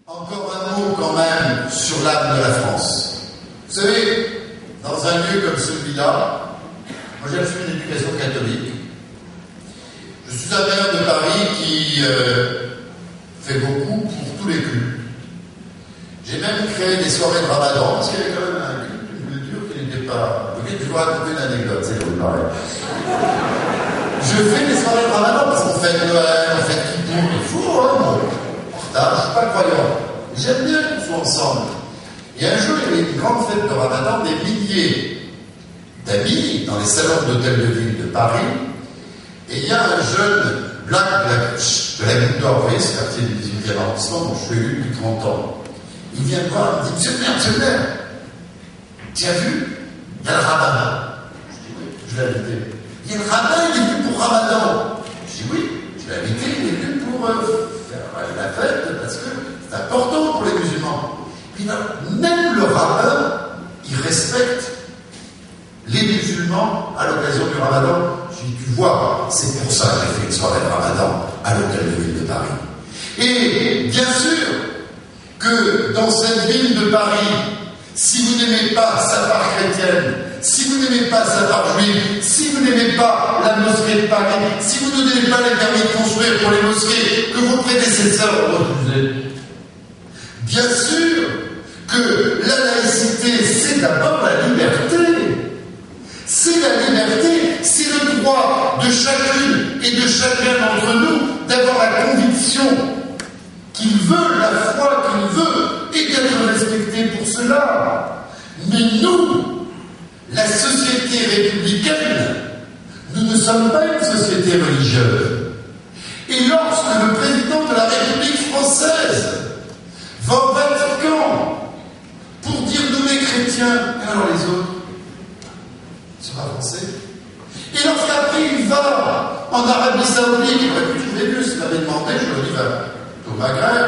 Encore un mot quand même sur l'âme de la France. Vous savez, dans un lieu comme celui-là, moi j'ai reçu une éducation catholique. Je suis un maire de Paris qui fait beaucoup pour tous les cultes. J'ai même créé des soirées de Ramadan, parce qu'il y avait quand même un culte, une culture qui n'était pas... Je vais vous raconter une anecdote, c'est vous parler. Je fais des soirées de Ramadan parce qu'on fait Noël, on fait Kippour, il faut, hein, bon. Je ne suis pas croyant. J'aime bien qu'on soit ensemble. Et un jour, il y avait une grande fête de Ramadan, des milliers d'amis dans les salons d'hôtel de ville de Paris. Et il y a un jeune black de la Goutte d'Or, vous voyez, ce quartier du 18e arrondissement dont je suis élu depuis 30 ans. Il vient me voir, il me dit, Monsieur le maire, tu as vu, il y a le Ramadan. Je dis oui, je l'ai invité. Il y a le rabbin, il est venu pour Ramadan. Je dis oui, je l'ai invité, il est venu pour faire la fête, parce que c'est important pour les musulmans. Puis là, même le rabbin, il respecte les musulmans à l'occasion du Ramadan. Je dis, tu vois, c'est pour ça que j'ai fait une soirée de Ramadan à l'hôtel de ville de Paris. Et bien sûr que dans cette ville de Paris, si vous n'aimez pas sa part chrétienne, si vous n'aimez pas sa part juive, si vous n'aimez pas la mosquée de Paris, si vous ne donnez pas les permis de construire pour les mosquées que vos prédécesseurs ont refusés, bien sûr que la laïcité, c'est d'abord la liberté. C'est la liberté, c'est le droit de chacune et de chacun d'entre nous d'avoir la conviction qu'il veut, la foi qu'il veut, et d'être respecté pour cela. Mais nous, la société républicaine, nous ne sommes pas une société religieuse. Et lorsque le président de la République française va au Vatican pour dire nous les chrétiens, et alors les autres ne sont pas français. Et lorsqu'après il va en Arabie Saoudite, il aurait pu trouver mieux s'il avait demandé, je lui dis, va au Maghreb,